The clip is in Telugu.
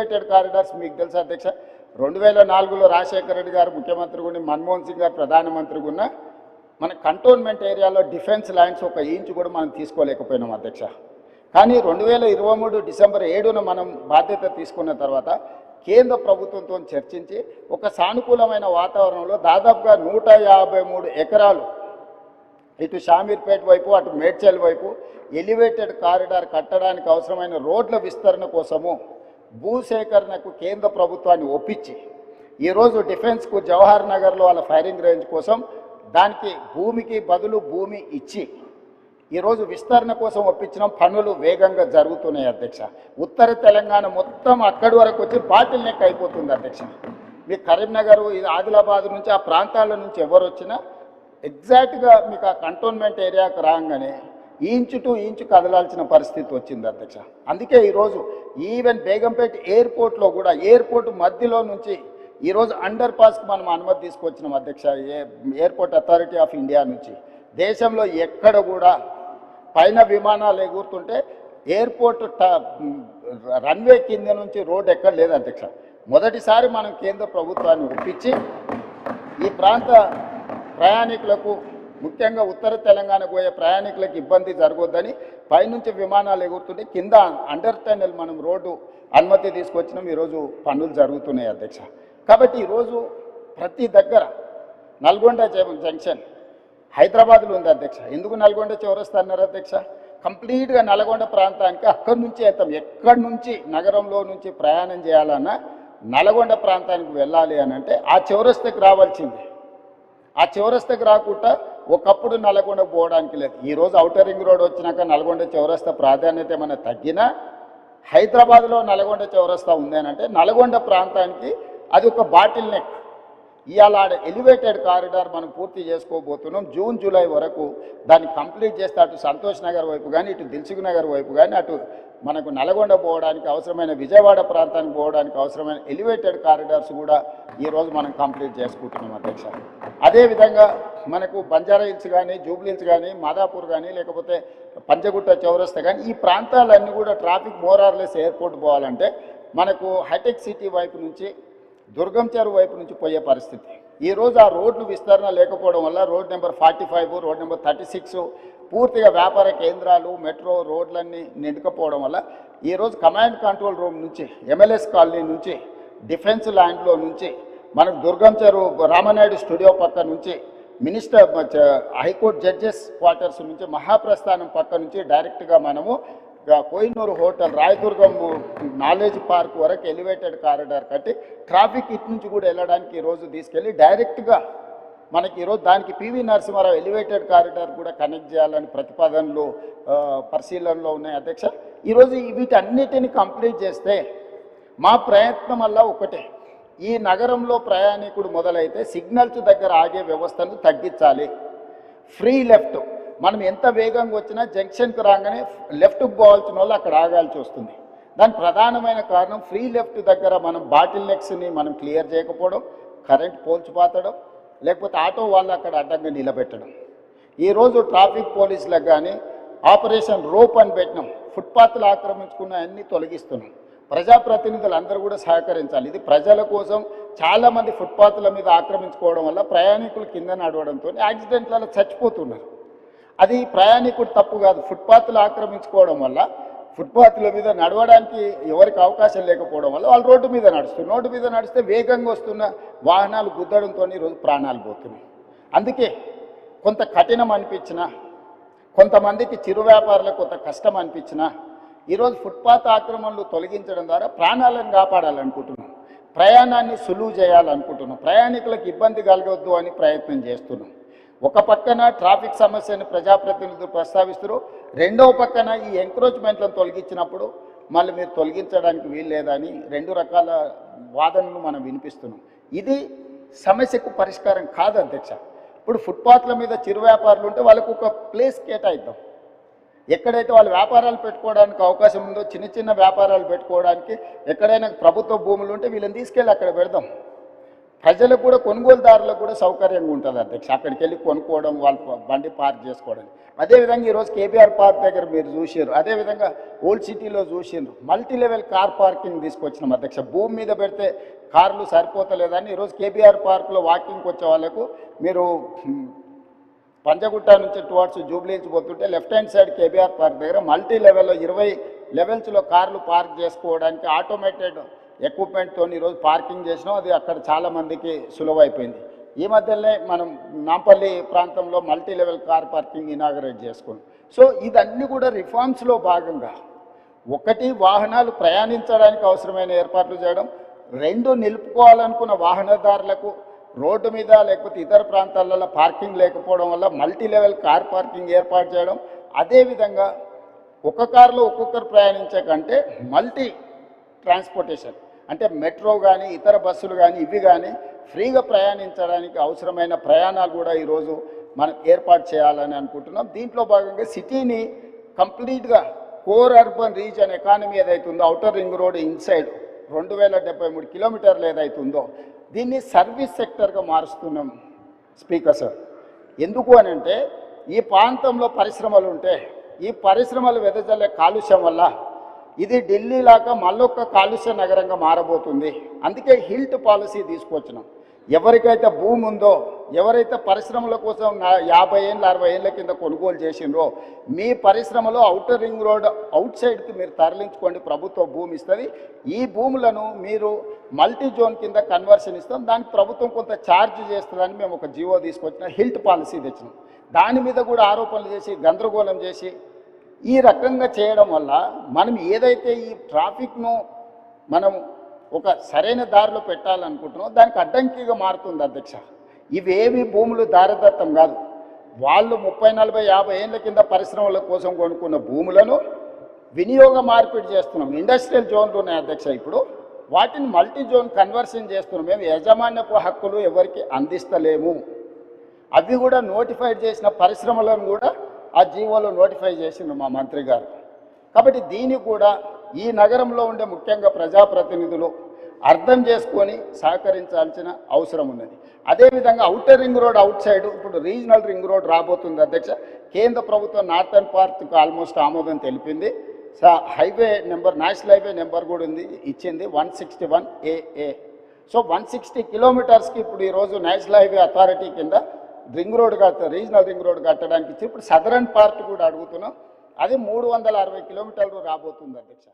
ఎలివేటెడ్ కారిడార్స్ మీకు తెలుసు అధ్యక్ష, 2004లో రాజశేఖర రెడ్డి గారు ముఖ్యమంత్రిగా ఉండి మన్మోహన్ సింగ్ గారు ప్రధానమంత్రిగా ఉన్న మన కంటోన్మెంట్ ఏరియాలో డిఫెన్స్ ల్యాండ్స్ ఒక ఇంచు కూడా మనం తీసుకోలేకపోయినాం అధ్యక్ష. కానీ 2023 డిసెంబర్ 7న మనం బాధ్యత తీసుకున్న తర్వాత కేంద్ర ప్రభుత్వంతో చర్చించి ఒక సానుకూలమైన వాతావరణంలో దాదాపుగా 153 ఎకరాలు ఇటు షామీర్పేట వైపు అటు మేడ్చల్ వైపు ఎలివేటెడ్ కారిడార్ కట్టడానికి అవసరమైన రోడ్ల విస్తరణ కోసము భూసేకరణకు కేంద్ర ప్రభుత్వాన్ని ఒప్పించి ఈరోజు డిఫెన్స్కు జవహర్ నగర్లో వాళ్ళ ఫైరింగ్ రేంజ్ కోసం దానికి భూమికి బదులు భూమి ఇచ్చి ఈరోజు విస్తరణ కోసం ఒప్పించిన పనులు వేగంగా జరుగుతున్నాయి అధ్యక్ష. ఉత్తర తెలంగాణ మొత్తం అక్కడి వరకు వచ్చి బాటిల్ నెక్ అయిపోతుంది అధ్యక్ష. మీ కరీంనగర్ ఆదిలాబాద్ నుంచి ఆ ప్రాంతాల నుంచి ఎవరు వచ్చినా ఎగ్జాక్ట్గా మీకు ఆ కంటోన్మెంట్ ఏరియాకు రాగానే ఇంచు టు ఇంచు కదలాల్సిన పరిస్థితి వచ్చింది అధ్యక్ష. అందుకే ఈరోజు ఈవెన్ బేగంపేట ఎయిర్పోర్ట్లో కూడా ఎయిర్పోర్ట్ మధ్యలో నుంచి ఈరోజు అండర్ పాస్కి మనం అనుమతి తీసుకొచ్చినాం అధ్యక్ష. ఎయిర్పోర్ట్ అథారిటీ ఆఫ్ ఇండియా నుంచి దేశంలో ఎక్కడ కూడా పైన విమానాలు ఎగురుతుంటే ఎయిర్పోర్ట్ రన్వే కింద నుంచి రోడ్ ఎక్కడ లేదు అధ్యక్ష. మొదటిసారి మనం కేంద్ర ప్రభుత్వాన్ని ఒప్పించి ఈ ప్రాంత ప్రయాణికులకు ముఖ్యంగా ఉత్తర తెలంగాణకు పోయే ప్రయాణికులకు ఇబ్బంది జరగొద్దని పైనుంచి విమానాలు ఎగురుతుంటే కింద అండర్ టన్నెల్ మనం రోడ్డు అనుమతి తీసుకొచ్చినాం. ఈరోజు పనులు జరుగుతున్నాయి అధ్యక్ష. కాబట్టి ఈరోజు ప్రతి దగ్గర నల్గొండ జంక్షన్ హైదరాబాద్లో ఉంది అధ్యక్ష. ఎందుకు నల్గొండ చౌరస్తా అన్నారు అధ్యక్ష? కంప్లీట్గా నల్గొండ ప్రాంతానికి అక్కడి నుంచి వెళ్తాం. ఎక్కడి నుంచి నగరంలో నుంచి ప్రయాణం చేయాలన్నా నల్గొండ ప్రాంతానికి వెళ్ళాలి అని అంటే ఆ చౌరస్తాకి రావాల్సిందే. ఆ చౌరస్తాకి రాకుండా ఒకప్పుడు నల్గొండ పోవడానికి లేదు. ఈరోజు ఔటర్ రింగ్ రోడ్ వచ్చినాక నల్గొండ చౌరస్తా ప్రాధాన్యత ఏమైనా తగ్గినా హైదరాబాద్లో నల్గొండ చౌరస్తా ఉంది అని అంటే నల్గొండ ప్రాంతానికి అది ఒక బాటిల్ నెక్. ఇవాళ ఎలివేటెడ్ కారిడార్ మనం పూర్తి చేసుకోబోతున్నాం. జూన్ జూలై వరకు దాన్ని కంప్లీట్ చేస్తే అటు సంతోష్ నగర్ వైపు కానీ ఇటు దిల్సుఖ్ నగర్ వైపు కానీ అటు మనకు నల్గొండ పోవడానికి అవసరమైన విజయవాడ ప్రాంతానికి పోవడానికి అవసరమైన ఎలివేటెడ్ కారిడార్స్ కూడా ఈరోజు మనం కంప్లీట్ చేసుకుంటున్నాం అధ్యక్ష. అదేవిధంగా మనకు బంజారా హిల్స్ కానీ జూబ్లీ హిల్స్ కానీ మాదాపూర్ కానీ లేకపోతే పంజగుట్ట చౌరస్తా కానీ ఈ ప్రాంతాలన్నీ కూడా ట్రాఫిక్ మోరార్లెస్ ఎయిర్పోర్ట్ పోవాలంటే మనకు హైటెక్ సిటీ వైపు నుంచి దుర్గం చెరువు వైపు నుంచి పోయే పరిస్థితి. ఈరోజు ఆ రోడ్లు విస్తరణ లేకపోవడం వల్ల రోడ్ నెంబర్ 45 రోడ్ నెంబర్ 36 పూర్తిగా వ్యాపార కేంద్రాలు మెట్రో రోడ్లన్నీ నిండుకపోవడం వల్ల ఈరోజు కమాండ్ కంట్రోల్ రూమ్ నుంచి MLS కాలనీ నుంచి డిఫెన్స్ ల్యాండ్లో నుంచి మనకు దుర్గం చెరువు రామనాయుడు స్టూడియో పక్క నుంచి మినిస్టర్ హైకోర్టు జడ్జెస్ క్వార్టర్స్ నుంచి మహాప్రస్థానం పక్క నుంచి డైరెక్ట్గా మనము Kohinoor hotel Rayadurgam knowledge park వరకు ఎలివేటెడ్ కారిడార్ కట్టి ట్రాఫిక్ ఇటు నుంచి కూడా వెళ్ళడానికి ఈరోజు తీసుకెళ్ళి డైరెక్ట్గా మనకి ఈరోజు దానికి పివి నరసింహారావు ఎలివేటెడ్ కారిడార్ కూడా కనెక్ట్ చేయాలని ప్రతిపాదనలు పరిశీలనలో ఉన్నాయి అధ్యక్ష. ఈరోజు వీటన్నిటిని కంప్లీట్ చేస్తే మా ప్రయత్నం వల్ల ఒకటే, ఈ నగరంలో ప్రయాణికుడు మొదలైతే సిగ్నల్స్ దగ్గర ఆగే వ్యవస్థను తగ్గించాలి. ఫ్రీ లెఫ్ట్ మనం ఎంత వేగంగా వచ్చినా జంక్షన్కి రాగానే లెఫ్ట్కి పోవాల్సిన వాళ్ళు అక్కడ ఆగాల్సి వస్తుంది. దాని ప్రధానమైన కారణం ఫ్రీ లెఫ్ట్ దగ్గర మనం బాటిల్ నెక్స్ని మనం క్లియర్ చేయకపోవడం, కరెంట్ పోల్స్ పాతడం, లేకపోతే ఆటో వాళ్ళు అక్కడ అడ్డంగా నిలబెట్టడం. ఈరోజు ట్రాఫిక్ పోలీసులకు కానీ ఆపరేషన్ రోప్ అని పెట్టినాం. ఫుట్పాత్లు ఆక్రమించుకున్న అన్నీ తొలగిస్తున్నాం. ప్రజాప్రతినిధులు అందరూ కూడా సహకరించాలి. ఇది ప్రజల కోసం. చాలామంది ఫుట్పాత్ల మీద ఆక్రమించుకోవడం వల్ల ప్రయాణికులు కింద నడవడంతో యాక్సిడెంట్లలో చచ్చిపోతున్నారు. అది ప్రయాణికుడు తప్పు కాదు. ఫుట్పాత్లు ఆక్రమించుకోవడం వల్ల ఫుట్పాత్ల మీద నడవడానికి ఎవరికి అవకాశం లేకపోవడం వల్ల వాళ్ళు రోడ్డు మీద నడుస్తున్నారు. రోడ్డు మీద నడిస్తే వేగంగా వస్తున్న వాహనాలు గుద్దడంతో ఈరోజు ప్రాణాలు పోతున్నాయి. అందుకే కొంత కఠినం అనిపించినా, కొంతమందికి చిరు వ్యాపారులకు కొంత కష్టం అనిపించినా ఈరోజు ఫుట్పాత్ ఆక్రమణలు తొలగించడం ద్వారా ప్రాణాలను కాపాడాలనుకుంటున్నాం. ప్రయాణాన్ని సులువు చేయాలనుకుంటున్నాం. ప్రయాణికులకు ఇబ్బంది కలగొద్దు అని ప్రయత్నం చేస్తున్నాం. ఒక పక్కన ట్రాఫిక్ సమస్యను ప్రజాప్రతినిధులు ప్రస్తావిస్తారు, రెండవ పక్కన ఈ ఎంక్రోచ్మెంట్లను తొలగించినప్పుడు మళ్ళీ మీరు తొలగించడానికి వీలు లేదని రెండు రకాల వాదనలు మనం వినిపిస్తున్నాం. ఇది సమస్యకు పరిష్కారం కాదు అధ్యక్ష. ఇప్పుడు ఫుట్పాత్ల మీద చిరు వ్యాపారులు ఉంటే వాళ్ళకు ఒక ప్లేస్ కేటాయిద్దాం. ఎక్కడైతే వాళ్ళు వ్యాపారాలు పెట్టుకోవడానికి అవకాశం ఉందో చిన్న చిన్న వ్యాపారాలు పెట్టుకోవడానికి ఎక్కడైనా ప్రభుత్వ భూములు ఉంటే వీళ్ళని తీసుకెళ్ళి అక్కడ పెడదాం. ప్రజలకు కూడా కొనుగోలుదారులకు కూడా సౌకర్యంగా ఉంటుంది అధ్యక్ష. అక్కడికి వెళ్ళి కొనుక్కోవడం, వాళ్ళ బండి పార్క్ చేసుకోవడం. అదేవిధంగా ఈరోజు కేబీఆర్ పార్క్ దగ్గర మీరు చూసారు, అదేవిధంగా ఓల్డ్ సిటీలో చూసారు, మల్టీ లెవెల్ కార్ పార్కింగ్ తీసుకొచ్చినాం అధ్యక్ష. భూమి మీద పెడితే కార్లు సరిపోతలేదని ఈరోజు కేబీఆర్ పార్క్లో వాకింగ్కి వచ్చే వాళ్ళకు మీరు పంజగుట్ట నుంచి టువర్డ్స్ జూబ్లీహిల్స్ పోతుంటే left hand side KBR park దగ్గర మల్టీ లెవెల్లో 20 లెవెల్స్లో కార్లు పార్క్ చేసుకోవడానికి ఆటోమేటెడ్ ఎక్విప్మెంట్తో ఈరోజు పార్కింగ్ చేసినాం. అది అక్కడ చాలామందికి సులువైపోయింది. ఈ మధ్యలోనే మనం నాంపల్లి ప్రాంతంలో multi level car parking inaugurate చేసుకున్నాం. సో ఇదన్నీ కూడా రిఫార్మ్స్లో భాగంగా, ఒకటి వాహనాలు ప్రయాణించడానికి అవసరమైన ఏర్పాట్లు చేయడం, 2 నిలుపుకోవాలనుకున్న వాహనదారులకు రోడ్డు మీద లేకపోతే ఇతర ప్రాంతాలలో పార్కింగ్ లేకపోవడం వల్ల మల్టీ లెవెల్ కార్ పార్కింగ్ ఏర్పాటు చేయడం, అదేవిధంగా ఒక కారులో ఒక్కొక్కరు ప్రయాణించే కంటే మల్టీ ట్రాన్స్పోర్టేషన్ అంటే మెట్రో కానీ ఇతర బస్సులు కానీ ఇవి కానీ ఫ్రీగా ప్రయాణించడానికి అవసరమైన ప్రయాణాలు కూడా ఈరోజు మనం ఏర్పాటు చేయాలని అనుకుంటున్నాం. దీంట్లో భాగంగా సిటీని కంప్లీట్గా కోర్ అర్బన్ రీజన్ ఎకానమీ ఏదైతుందో ఔటర్ రింగ్ రోడ్ ఇన్సైడ్ 2073 కిలోమీటర్లు ఏదైతుందో దీన్ని సర్వీస్ సెక్టర్గా మారుస్తున్నాం స్పీకర్ సార్. ఎందుకు అని అంటే ఈ ప్రాంతంలో పరిశ్రమలు ఉంటే ఈ పరిశ్రమలు వెదజల్లే కాలుష్యం వల్ల ఇది ఢిల్లీ లాగా మళ్ళొక్క కాలుష్య నగరంగా మారబోతుంది. అందుకే హిల్ట్ పాలసీ తీసుకొచ్చినాం. ఎవరికైతే భూమి ఉందో, ఎవరైతే పరిశ్రమల కోసం 50 ఏళ్ళ 60 ఏళ్ళ కింద కొనుగోలు చేసిండ్రో మీ పరిశ్రమలో ఔటర్ రింగ్ రోడ్ అవుట్ సైడ్కి మీరు తరలించుకోండి, ప్రభుత్వం భూమి ఇస్తుంది. ఈ భూములను మీరు మల్టీ జోన్ కింద కన్వర్షన్ ఇస్తాం, దానికి ప్రభుత్వం కొంత ఛార్జ్ చేస్తుందని మేము ఒక జీవో తీసుకొచ్చిన హిల్ట్ పాలసీ తెచ్చినాం. దాని మీద కూడా ఆరోపణలు చేసి గందరగోళం చేసి ఈ రకంగా చేయడం వల్ల మనం ఏదైతే ఈ ట్రాఫిక్ను మనం ఒక సరైన దారిలో పెట్టాలనుకుంటున్నాం దానికి అడ్డంకిగా మారుతుంది అధ్యక్ష. ఇవేవి భూములు దారదత్తం కాదు. వాళ్ళు 30, 40, 50 ఏళ్ళ కింద పరిశ్రమల కోసం కొనుక్కున్న భూములను వినియోగ మార్పిడి చేస్తున్నాం. ఇండస్ట్రియల్ జోన్లు ఉన్నాయి అధ్యక్ష, ఇప్పుడు వాటిని మల్టీ జోన్ కన్వర్షన్ చేస్తున్నాం. మేము యాజమాన్యపు హక్కులు ఎవరికి అందిస్తలేము. అవి కూడా నోటిఫైడ్ చేసిన పరిశ్రమలను కూడా ఆ జీవోలో నోటిఫై చేసిండు మా మంత్రి గారు. కాబట్టి దీన్ని కూడా ఈ నగరంలో ఉండే ముఖ్యంగా ప్రజాప్రతినిధులు అర్థం చేసుకొని సహకరించాల్సిన అవసరం ఉన్నది. అదేవిధంగా outer ring road out side ఇప్పుడు రీజనల్ రింగ్ రోడ్ రాబోతుంది అధ్యక్ష. కేంద్ర ప్రభుత్వం నార్థన్ పార్ట్కి ఆల్మోస్ట్ ఆమోదం తెలిపింది. Highway number, national highway number కూడా ఉంది, ఇచ్చింది 161 AA. సో 160 కిలోమీటర్స్కి ఇప్పుడు ఈరోజు నేషనల్ హైవే అథారిటీ కింద ring road regional ring road కట్టడానికి ఇచ్చి ఇప్పుడు సదరన్ పార్ట్ కూడా అడుగుతున్నాం. అది 360 కిలోమీటర్లు రాబోతుంది అధ్యక్ష.